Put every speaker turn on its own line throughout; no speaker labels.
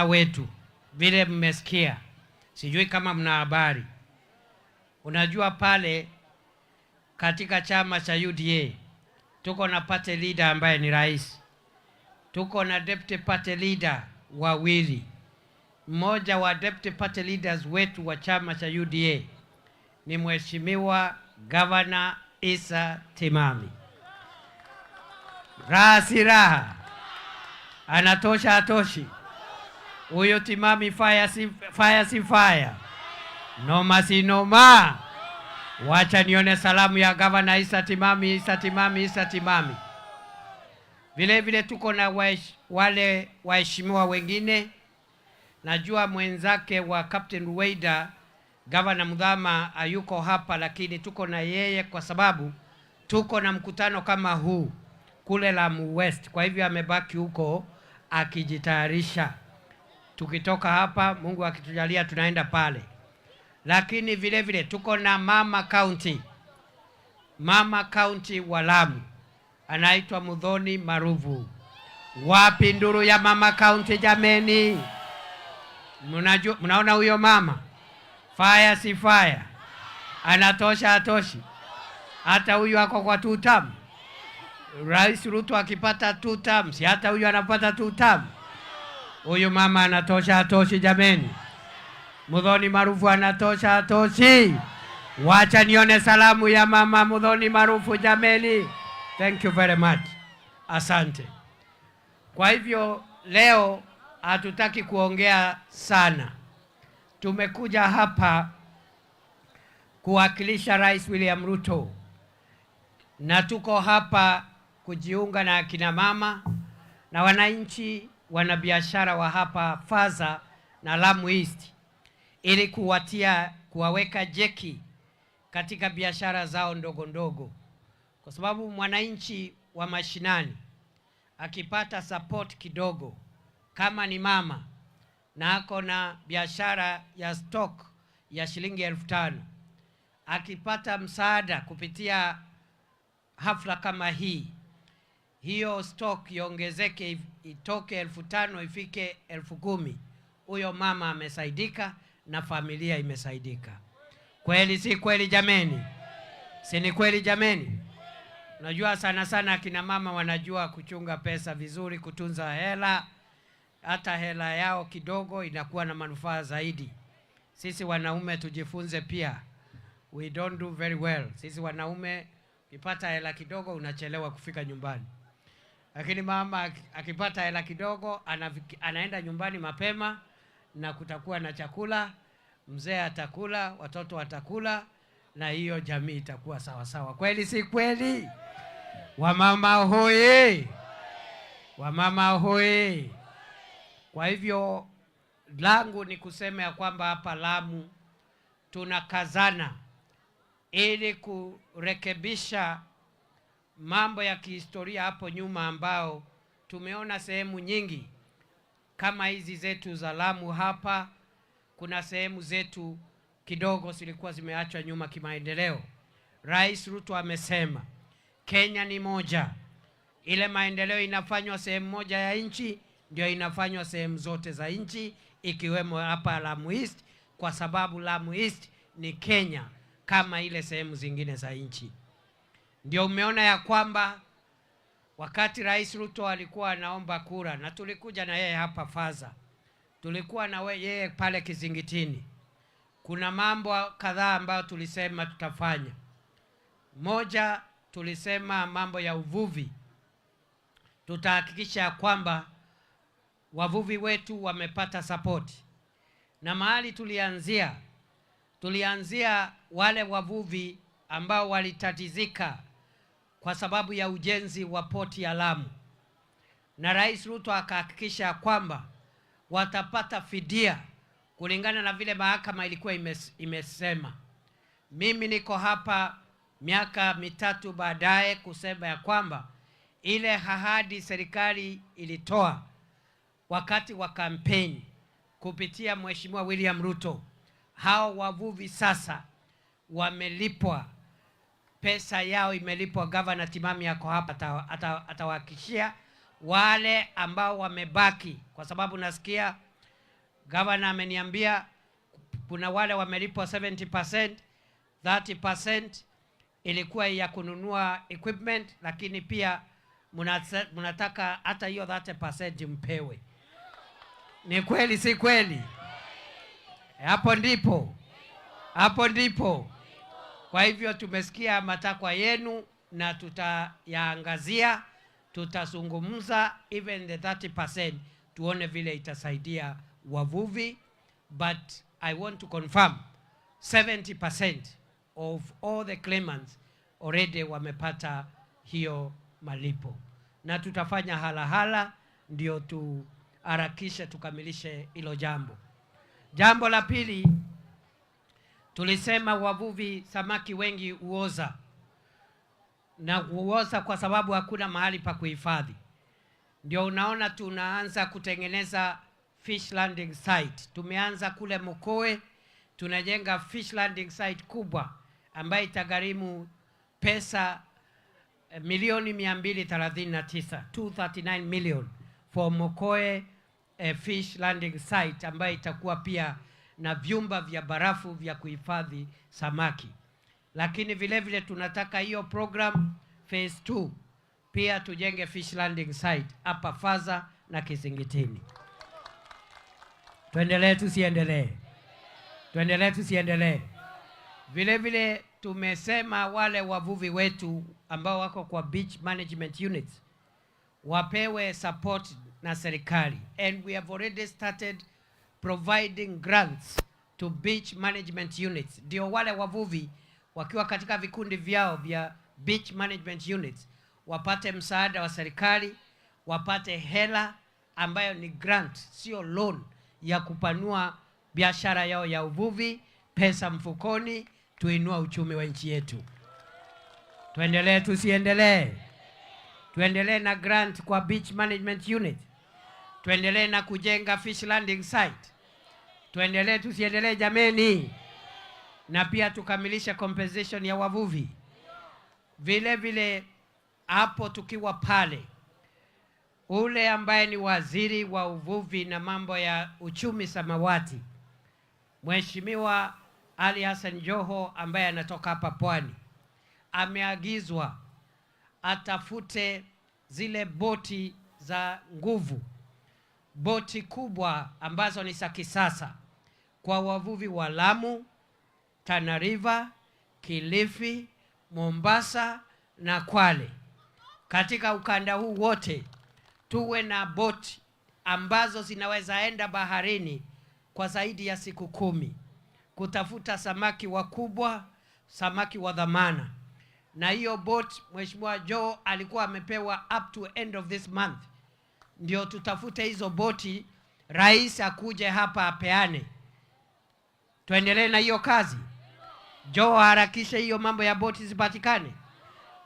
wetu vile mmesikia, sijui kama mna habari. Unajua pale katika chama cha UDA tuko na party leader ambaye ni rais, tuko na deputy party leader wawili. Mmoja wa deputy party leaders wetu wa chama cha UDA ni Mheshimiwa Governor Issa Timami. Raha anatosha atoshi? Huyo Timami fire si fire, noma si noma. Wacha nione salamu ya Governor Issa Timami. Vile vile tuko na wale waheshimiwa wengine. Najua mwenzake wa Captain Ruweida, Governor Muthama hayuko hapa, lakini tuko na yeye kwa sababu tuko na mkutano kama huu kule Lamu West. Kwa hivyo amebaki huko akijitayarisha. Tukitoka hapa, Mungu akitujalia, tunaenda pale. Lakini vile vile tuko na Mama County wa Lamu, anaitwa Muthoni Maruvu. Wapi nduru ya Mama County jameni? Mnaona huyo mama? Fire si fire, anatosha atoshi? Hata huyu ako kwa 2 term. Rais Ruto akipata 2 term, si hata huyu anapata 2 term. Huyu mama anatosha atoshi jameni? Muthoni Maruvu anatosha atoshi? Wacha nione salamu ya Mama Muthoni Maruvu jameni. Thank you very much. Asante. Kwa hivyo leo hatutaki kuongea sana. Tumekuja hapa kuwakilisha Rais William Ruto, na tuko hapa kujiunga na akina mama na wananchi wanabiashara wa hapa Faza na Lamu East ili kuwaweka jeki katika biashara zao ndogo ndogo, kwa sababu mwananchi wa mashinani akipata support kidogo, kama ni mama na ako na biashara ya stock ya shilingi 5,000, akipata msaada kupitia hafla kama hii, hiyo stock iongezeke, itoke 5,000 ifike 10,000, huyo mama amesaidika na familia imesaidika. Kweli si kweli jameni? Si ni kweli jameni? Unajua sana akina mama wanajua kuchunga pesa vizuri, kutunza hela. Hata hela yao kidogo inakuwa na manufaa zaidi. Sisi wanaume tujifunze pia. We don't do very well. Sisi wanaume ukipata hela kidogo unachelewa kufika nyumbani. Lakini mama akipata hela kidogo anaenda nyumbani mapema, na kutakuwa na chakula, mzee atakula, watoto watakula, na hiyo jamii itakuwa sawa sawa. Kweli si kweli? Wamama hoye! Wamama hoye! Kwa hivyo langu ni kusema ya kwamba hapa Lamu tunakazana ili kurekebisha mambo ya kihistoria hapo nyuma, ambao tumeona sehemu nyingi kama hizi zetu za Lamu hapa. Kuna sehemu zetu kidogo zilikuwa zimeachwa nyuma kimaendeleo. Rais Ruto amesema Kenya ni moja. Ile maendeleo inafanywa sehemu moja ya nchi ndio inafanywa sehemu zote za nchi, ikiwemo hapa Lamu East, kwa sababu Lamu East ni Kenya kama ile sehemu zingine za nchi. Ndio umeona ya kwamba wakati Rais Ruto alikuwa anaomba kura, na tulikuja na yeye hapa Faza, tulikuwa na yeye pale Kizingitini, kuna mambo kadhaa ambayo tulisema tutafanya. Moja, tulisema mambo ya uvuvi. Tutahakikisha kwamba wavuvi wetu wamepata support. Na mahali tulianzia wale wavuvi ambao walitatizika kwa sababu ya ujenzi wa poti ya Lamu, na Rais Ruto akahakikisha kwamba watapata fidia kulingana na vile mahakama ilikuwa imesema. Mimi niko hapa miaka 3 baadaye kusema ya kwamba ile ahadi serikali ilitoa wakati wa kampeni kupitia Mheshimiwa William Ruto, hao wavuvi sasa wamelipwa, pesa yao imelipwa. Governor Timami yako hapa atawahakikishia wale ambao wamebaki, kwa sababu nasikia Gavana ameniambia kuna wale wamelipwa 70%, 30% ilikuwa ya kununua equipment, lakini pia mnataka hata hiyo 30% mpewe. Ni kweli si kweli? Hapo ndipo. Kwa hivyo tumesikia matakwa yenu na tutayaangazia, tutazungumza even the 30% tuone vile itasaidia wavuvi, but I want to confirm 70% of all the claimants already wamepata hiyo malipo, na tutafanya halahala ndio tuharakishe tukamilishe hilo jambo. Jambo la pili, tulisema wavuvi samaki wengi uoza, na uoza kwa sababu hakuna mahali pa kuhifadhi. Ndio unaona tunaanza kutengeneza fish landing site. Tumeanza kule Mokoe, tunajenga fish landing site kubwa ambayo itagharimu pesa milioni 239, 239 million for Mokoe fish landing site, ambayo itakuwa pia na vyumba vya barafu vya kuhifadhi samaki. Lakini vile vile tunataka hiyo program phase 2 pia tujenge fish landing site hapa Faza na Kizingitini. Tuendelee tusiendelee? Vile vile tumesema wale wavuvi wetu ambao wako kwa beach management units wapewe support na serikali, and we have already started providing grants to beach management units. Ndio wale wavuvi wakiwa katika vikundi vyao vya beach management units wapate msaada wa serikali, wapate hela ambayo ni grant, sio loan, ya kupanua biashara yao ya uvuvi, pesa mfukoni, tuinua uchumi wa nchi yetu. Tuendelee tusiendelee? Tuendelee na grant kwa beach management unit, tuendelee na kujenga fish landing site, tuendelee tusiendelee jameni? Na pia tukamilisha compensation ya wavuvi. Vile vile hapo tukiwa pale, ule ambaye ni waziri wa uvuvi na mambo ya uchumi samawati, Mheshimiwa Ali Hassan Joho, ambaye anatoka hapa Pwani, ameagizwa atafute zile boti za nguvu, boti kubwa ambazo ni za kisasa kwa wavuvi wa Lamu, Tana River, Kilifi, Mombasa na Kwale. Katika ukanda huu wote tuwe na boti ambazo zinaweza enda baharini kwa zaidi ya siku 10 kutafuta samaki wakubwa, samaki wa dhamana. Na hiyo boat Mheshimiwa Joe alikuwa amepewa up to end of this month. Ndio tutafute hizo boti, rais akuje hapa apeane. Tuendelee na hiyo kazi. Joe harakishe hiyo mambo ya boti zipatikane.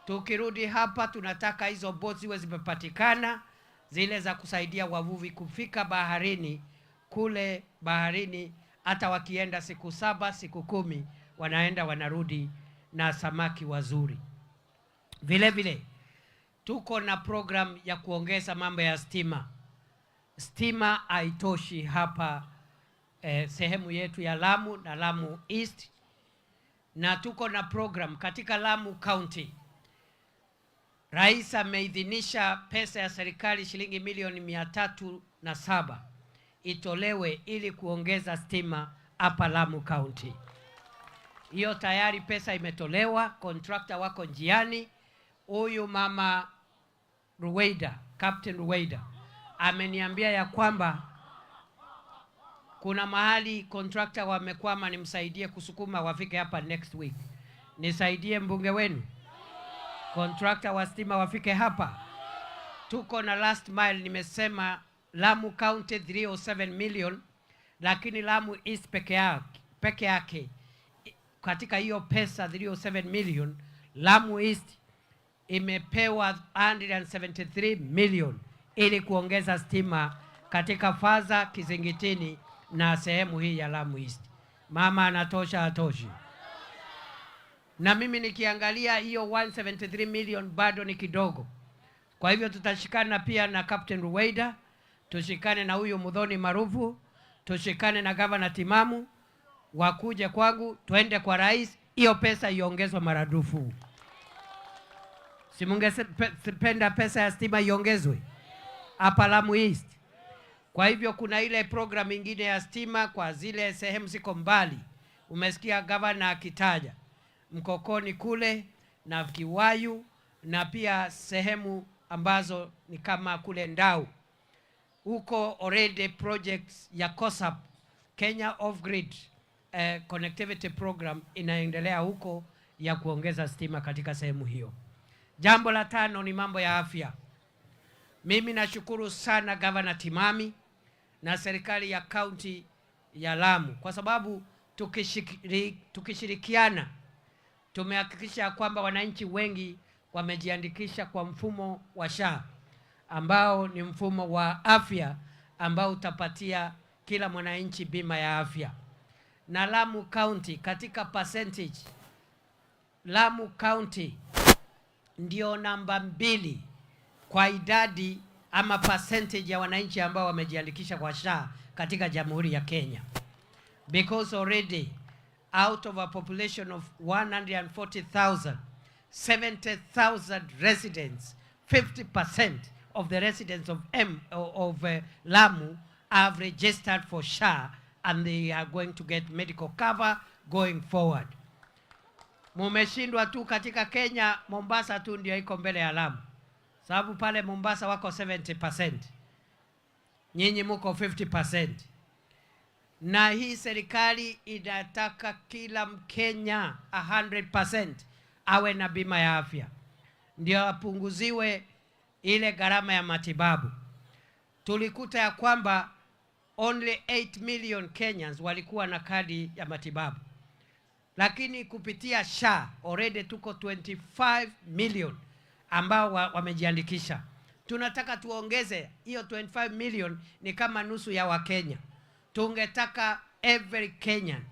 Tukirudi hapa tunataka hizo boti ziwe zimepatikana, zile za kusaidia wavuvi kufika baharini, kule baharini hata wakienda siku 7, siku 10 wanaenda wanarudi na samaki wazuri. Vile vile tuko na program ya kuongeza mambo ya stima. Stima haitoshi hapa sehemu yetu ya Lamu na Lamu East, na tuko na program katika Lamu County. Rais ameidhinisha pesa ya serikali shilingi milioni 307 itolewe ili kuongeza stima hapa Lamu County. Hiyo tayari pesa imetolewa, contractor wako njiani. Huyu mama Ruweida, Captain Ruweida, ameniambia ya kwamba kuna mahali contractor wamekwama, nimsaidie kusukuma wafike hapa next week. Nisaidie mbunge wenu, contractor wa stima wafike hapa. Tuko na last mile, nimesema Lamu County 307 million, lakini Lamu East peke yake katika hiyo pesa 307 million, Lamu East imepewa 173 million ili kuongeza stima katika Faza, Kizingitini na sehemu hii ya Lamu East. Mama anatosha atoshi? Na mimi nikiangalia hiyo 173 million bado ni kidogo. Kwa hivyo tutashikana pia na Captain Ruweida, tushikane na huyu Mudhoni Marufu, tushikane na gavana timamu, wakuje kwangu, twende kwa rais, hiyo pesa iongezwe maradufu. Si mungependa pesa ya stima iongezwe hapa Lamu East? Kwa hivyo kuna ile program ingine ya stima kwa zile sehemu ziko mbali. Umesikia gavana akitaja Mkokoni kule na Kiwayu, na pia sehemu ambazo ni kama kule Ndau. Huko already projects ya COSAP, Kenya Off Grid Connectivity Program, inaendelea huko ya kuongeza stima katika sehemu hiyo. Jambo la 5 ni mambo ya afya. Mimi nashukuru sana Gavana Timami na serikali ya kaunti ya Lamu, kwa sababu tukishirikiana tumehakikisha kwamba wananchi wengi wamejiandikisha kwa mfumo wa SHA, ambao ni mfumo wa afya ambao utapatia kila mwananchi bima ya afya. Na Lamu County katika percentage, Lamu County ndio namba 2 kwa idadi ama percentage ya wananchi ambao wamejiandikisha kwa SHA katika Jamhuri ya Kenya. Because already out of a population of 140,000, 70,000 residents, 50% of the residents of Lamu have registered for SHA, and they are going to get medical cover going forward. Mumeshindwa tu katika Kenya, Mombasa tu ndio iko mbele ya Lamu, sababu pale Mombasa wako 70%, nyinyi muko 50%. Na hii serikali inataka kila Mkenya 100% awe na bima ya afya, ndio apunguziwe ile gharama ya matibabu. Tulikuta ya kwamba only 8 million Kenyans walikuwa na kadi ya matibabu, lakini kupitia SHA already tuko 25 million ambao wamejiandikisha. Tunataka tuongeze hiyo 25 million, ni kama nusu ya Wakenya. Tungetaka every Kenyan,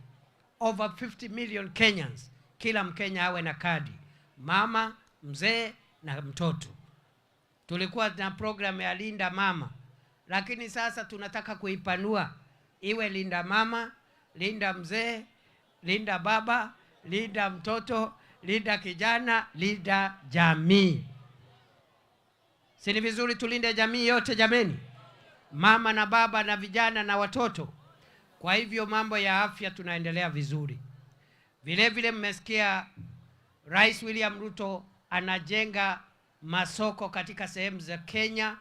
over 50 million Kenyans, kila Mkenya awe na kadi, mama, mzee na mtoto. Tulikuwa na program ya Linda Mama, lakini sasa tunataka kuipanua iwe Linda Mama, Linda mzee, Linda baba, Linda mtoto, Linda kijana, Linda jamii. Si ni vizuri tulinde jamii yote jameni? Mama na baba na vijana na watoto. Kwa hivyo mambo ya afya tunaendelea vizuri. Vile vile mmesikia Rais William Ruto anajenga masoko katika sehemu za Kenya